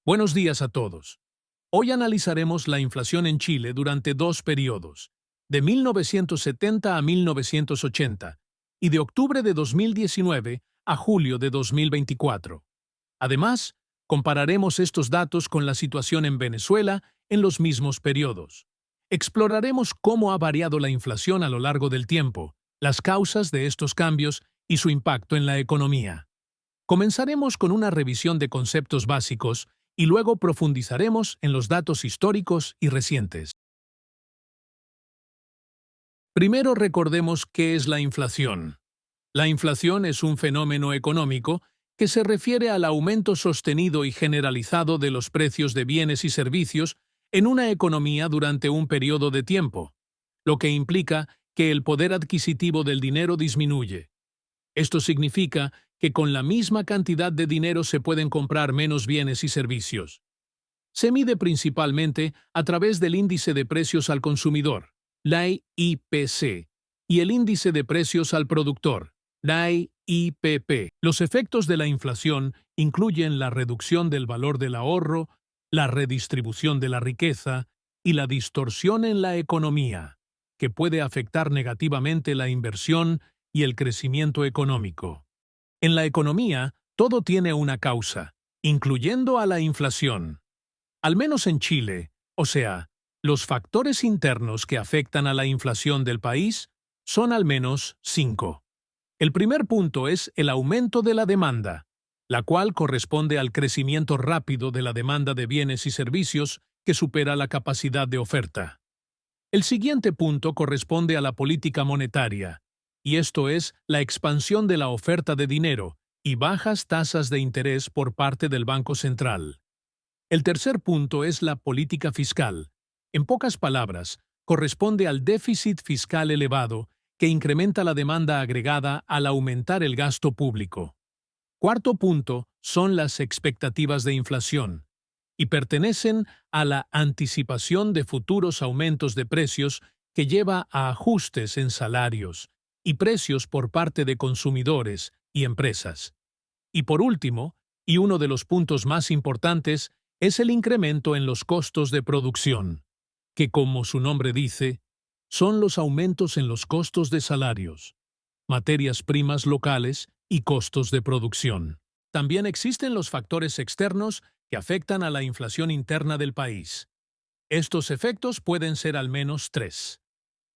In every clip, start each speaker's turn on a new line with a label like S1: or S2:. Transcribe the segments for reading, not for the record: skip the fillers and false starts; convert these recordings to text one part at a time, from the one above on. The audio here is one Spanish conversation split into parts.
S1: Buenos días a todos. Hoy analizaremos la inflación en Chile durante dos periodos, de 1970 a 1980 y de octubre de 2019 a julio de 2024. Además, compararemos estos datos con la situación en Venezuela en los mismos periodos. Exploraremos cómo ha variado la inflación a lo largo del tiempo, las causas de estos cambios y su impacto en la economía. Comenzaremos con una revisión de conceptos básicos y luego profundizaremos en los datos históricos y recientes. Primero recordemos qué es la inflación. La inflación es un fenómeno económico que se refiere al aumento sostenido y generalizado de los precios de bienes y servicios en una economía durante un periodo de tiempo, lo que implica que el poder adquisitivo del dinero disminuye. Esto significa que con la misma cantidad de dinero se pueden comprar menos bienes y servicios. Se mide principalmente a través del índice de precios al consumidor, la IPC, y el índice de precios al productor, la IPP. Los efectos de la inflación incluyen la reducción del valor del ahorro, la redistribución de la riqueza y la distorsión en la economía, que puede afectar negativamente la inversión y el crecimiento económico. En la economía, todo tiene una causa, incluyendo a la inflación. Al menos en Chile, o sea, los factores internos que afectan a la inflación del país son al menos 5. El primer punto es el aumento de la demanda, la cual corresponde al crecimiento rápido de la demanda de bienes y servicios que supera la capacidad de oferta. El siguiente punto corresponde a la política monetaria, y esto es la expansión de la oferta de dinero y bajas tasas de interés por parte del Banco Central. El tercer punto es la política fiscal. En pocas palabras, corresponde al déficit fiscal elevado que incrementa la demanda agregada al aumentar el gasto público. Cuarto punto son las expectativas de inflación, y pertenecen a la anticipación de futuros aumentos de precios que lleva a ajustes en salarios y precios por parte de consumidores y empresas. Y por último, y uno de los puntos más importantes, es el incremento en los costos de producción, que como su nombre dice, son los aumentos en los costos de salarios, materias primas locales y costos de producción. También existen los factores externos que afectan a la inflación interna del país. Estos efectos pueden ser al menos 3.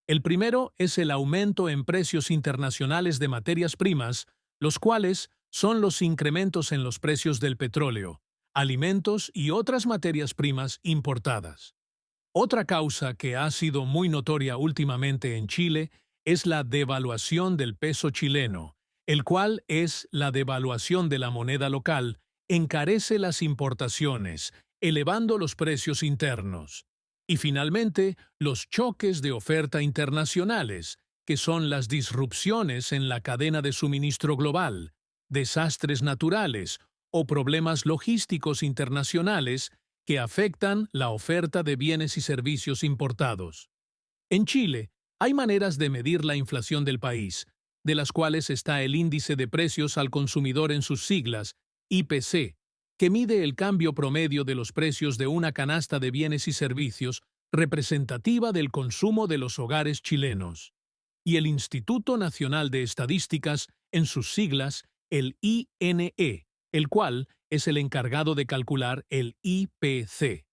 S1: El primero es el aumento en precios internacionales de materias primas, los cuales son los incrementos en los precios del petróleo, alimentos y otras materias primas importadas. Otra causa que ha sido muy notoria últimamente en Chile es la devaluación del peso chileno, el cual es la devaluación de la moneda local, encarece las importaciones, elevando los precios internos. Y finalmente, los choques de oferta internacionales, que son las disrupciones en la cadena de suministro global, desastres naturales o problemas logísticos internacionales que afectan la oferta de bienes y servicios importados. En Chile, hay maneras de medir la inflación del país, de las cuales está el índice de precios al consumidor en sus siglas, IPC, que mide el cambio promedio de los precios de una canasta de bienes y servicios representativa del consumo de los hogares chilenos, y el Instituto Nacional de Estadísticas, en sus siglas, el INE, el cual es el encargado de calcular el IPC.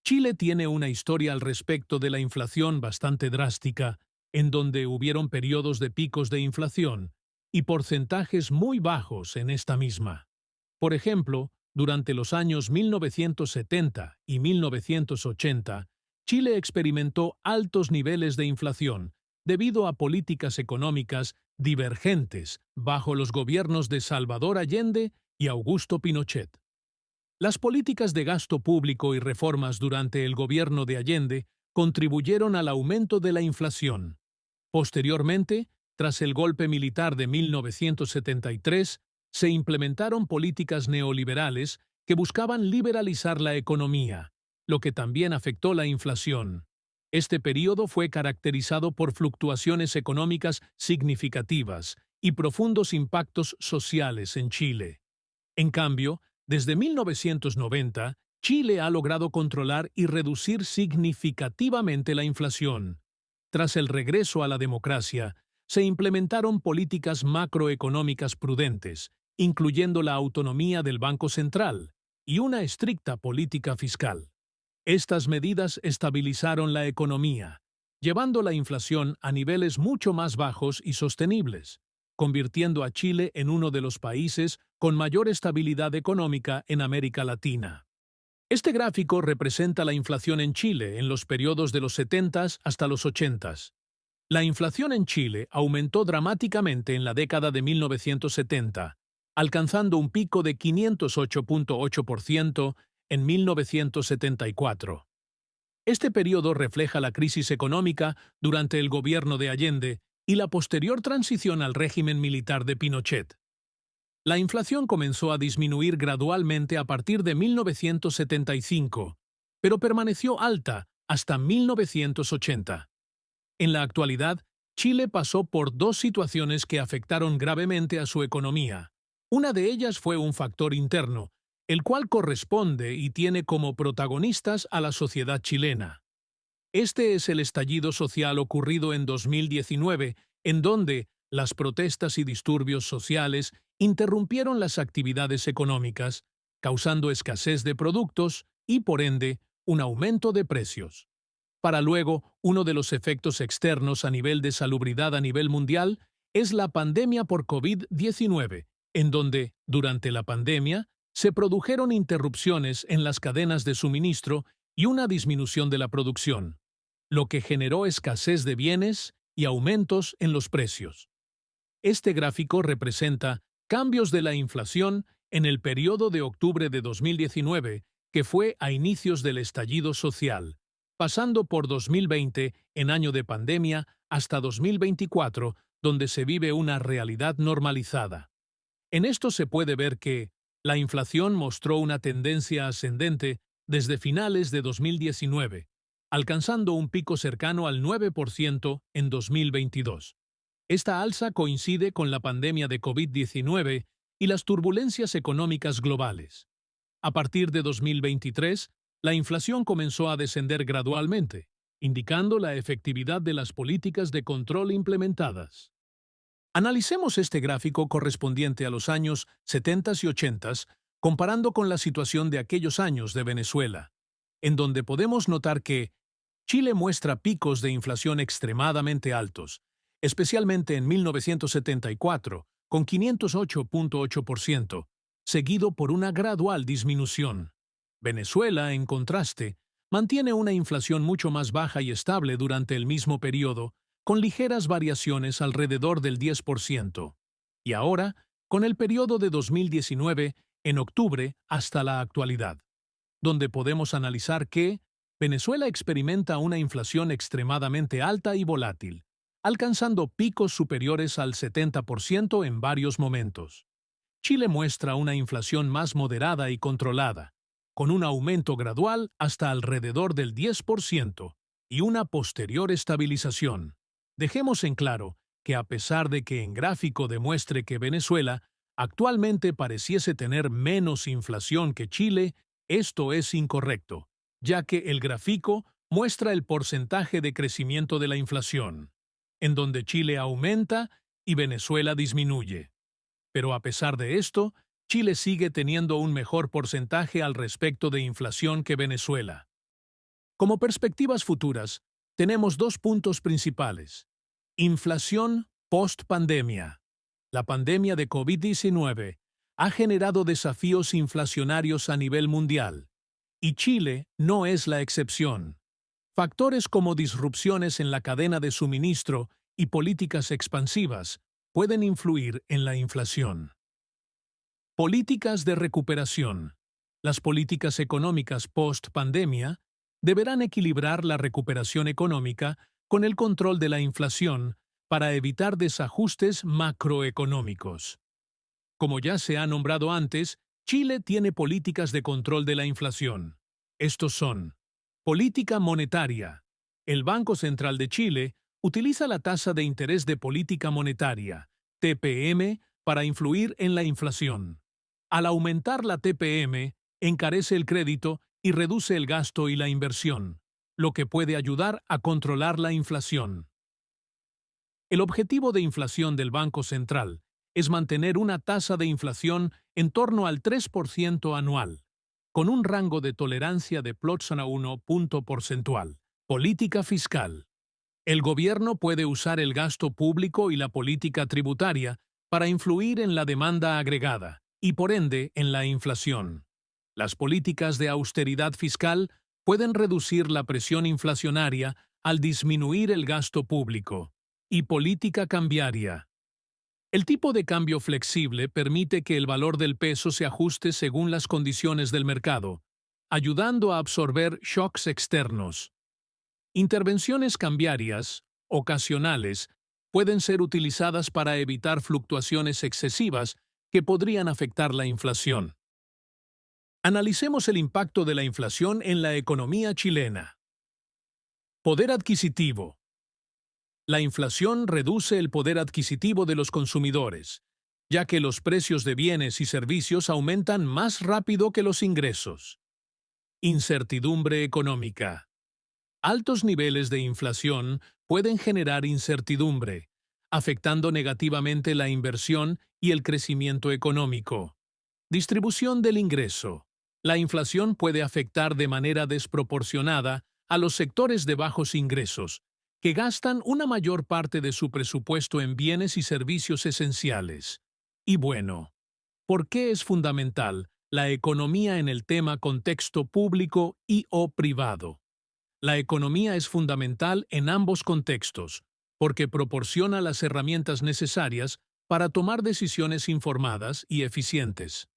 S1: Chile tiene una historia al respecto de la inflación bastante drástica, en donde hubieron periodos de picos de inflación y porcentajes muy bajos en esta misma. Por ejemplo, durante los años 1970 y 1980, Chile experimentó altos niveles de inflación debido a políticas económicas divergentes bajo los gobiernos de Salvador Allende y Augusto Pinochet. Las políticas de gasto público y reformas durante el gobierno de Allende contribuyeron al aumento de la inflación. Posteriormente, tras el golpe militar de 1973, se implementaron políticas neoliberales que buscaban liberalizar la economía, lo que también afectó la inflación. Este período fue caracterizado por fluctuaciones económicas significativas y profundos impactos sociales en Chile. En cambio, desde 1990 Chile ha logrado controlar y reducir significativamente la inflación. Tras el regreso a la democracia, se implementaron políticas macroeconómicas prudentes, incluyendo la autonomía del Banco Central y una estricta política fiscal. Estas medidas estabilizaron la economía, llevando la inflación a niveles mucho más bajos y sostenibles, convirtiendo a Chile en uno de los países con mayor estabilidad económica en América Latina. Este gráfico representa la inflación en Chile en los periodos de los 70 hasta los 80. La inflación en Chile aumentó dramáticamente en la década de 1970, alcanzando un pico de 508.8% en 1974. Este periodo refleja la crisis económica durante el gobierno de Allende y la posterior transición al régimen militar de Pinochet. La inflación comenzó a disminuir gradualmente a partir de 1975, pero permaneció alta hasta 1980. En la actualidad, Chile pasó por dos situaciones que afectaron gravemente a su economía. Una de ellas fue un factor interno, el cual corresponde y tiene como protagonistas a la sociedad chilena. Este es el estallido social ocurrido en 2019, en donde las protestas y disturbios sociales interrumpieron las actividades económicas, causando escasez de productos y, por ende, un aumento de precios. Para luego, uno de los efectos externos a nivel de salubridad a nivel mundial es la pandemia por COVID-19, en donde, durante la pandemia, se produjeron interrupciones en las cadenas de suministro y una disminución de la producción, lo que generó escasez de bienes y aumentos en los precios. Este gráfico representa cambios de la inflación en el periodo de octubre de 2019, que fue a inicios del estallido social, pasando por 2020, en año de pandemia, hasta 2024, donde se vive una realidad normalizada. En esto se puede ver que la inflación mostró una tendencia ascendente desde finales de 2019, alcanzando un pico cercano al 9% en 2022. Esta alza coincide con la pandemia de COVID-19 y las turbulencias económicas globales. A partir de 2023, la inflación comenzó a descender gradualmente, indicando la efectividad de las políticas de control implementadas. Analicemos este gráfico correspondiente a los años 70 y 80, comparando con la situación de aquellos años de Venezuela, en donde podemos notar que Chile muestra picos de inflación extremadamente altos, especialmente en 1974, con 508.8%, seguido por una gradual disminución. Venezuela, en contraste, mantiene una inflación mucho más baja y estable durante el mismo periodo, con ligeras variaciones alrededor del 10%. Y ahora, con el periodo de 2019, en octubre hasta la actualidad, donde podemos analizar que Venezuela experimenta una inflación extremadamente alta y volátil, alcanzando picos superiores al 70% en varios momentos. Chile muestra una inflación más moderada y controlada, con un aumento gradual hasta alrededor del 10% y una posterior estabilización. Dejemos en claro que a pesar de que en gráfico demuestre que Venezuela actualmente pareciese tener menos inflación que Chile, esto es incorrecto, ya que el gráfico muestra el porcentaje de crecimiento de la inflación, en donde Chile aumenta y Venezuela disminuye. Pero a pesar de esto, Chile sigue teniendo un mejor porcentaje al respecto de inflación que Venezuela. Como perspectivas futuras, tenemos dos puntos principales. Inflación post-pandemia. La pandemia de COVID-19 ha generado desafíos inflacionarios a nivel mundial, y Chile no es la excepción. Factores como disrupciones en la cadena de suministro y políticas expansivas pueden influir en la inflación. Políticas de recuperación. Las políticas económicas post-pandemia deberán equilibrar la recuperación económica con el control de la inflación para evitar desajustes macroeconómicos. Como ya se ha nombrado antes, Chile tiene políticas de control de la inflación. Estos son: política monetaria. El Banco Central de Chile utiliza la tasa de interés de política monetaria, TPM, para influir en la inflación. Al aumentar la TPM, encarece el crédito y reduce el gasto y la inversión, lo que puede ayudar a controlar la inflación. El objetivo de inflación del Banco Central es mantener una tasa de inflación en torno al 3% anual, con un rango de tolerancia de +1 punto porcentual. Política fiscal. El gobierno puede usar el gasto público y la política tributaria para influir en la demanda agregada y, por ende, en la inflación. Las políticas de austeridad fiscal pueden reducir la presión inflacionaria al disminuir el gasto público. Y política cambiaria. El tipo de cambio flexible permite que el valor del peso se ajuste según las condiciones del mercado, ayudando a absorber shocks externos. Intervenciones cambiarias, ocasionales, pueden ser utilizadas para evitar fluctuaciones excesivas que podrían afectar la inflación. Analicemos el impacto de la inflación en la economía chilena. Poder adquisitivo. La inflación reduce el poder adquisitivo de los consumidores, ya que los precios de bienes y servicios aumentan más rápido que los ingresos. Incertidumbre económica. Altos niveles de inflación pueden generar incertidumbre, afectando negativamente la inversión y el crecimiento económico. Distribución del ingreso. La inflación puede afectar de manera desproporcionada a los sectores de bajos ingresos, que gastan una mayor parte de su presupuesto en bienes y servicios esenciales. Y bueno, ¿por qué es fundamental la economía en el tema contexto público y o privado? La economía es fundamental en ambos contextos, porque proporciona las herramientas necesarias para tomar decisiones informadas y eficientes.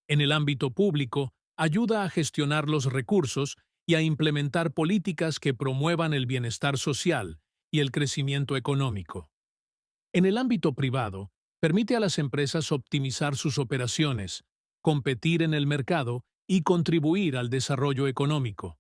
S1: En el ámbito público, ayuda a gestionar los recursos y a implementar políticas que promuevan el bienestar social y el crecimiento económico. En el ámbito privado, permite a las empresas optimizar sus operaciones, competir en el mercado y contribuir al desarrollo económico.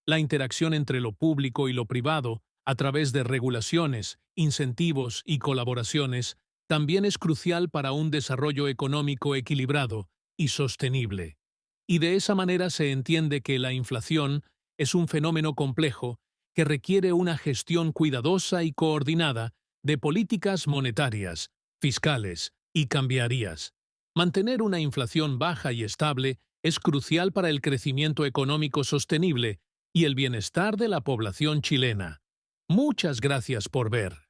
S1: La interacción entre lo público y lo privado, a través de regulaciones, incentivos y colaboraciones, también es crucial para un desarrollo económico equilibrado y sostenible. Y de esa manera se entiende que la inflación es un fenómeno complejo que requiere una gestión cuidadosa y coordinada de políticas monetarias, fiscales y cambiarias. Mantener una inflación baja y estable es crucial para el crecimiento económico sostenible y el bienestar de la población chilena. Muchas gracias por ver.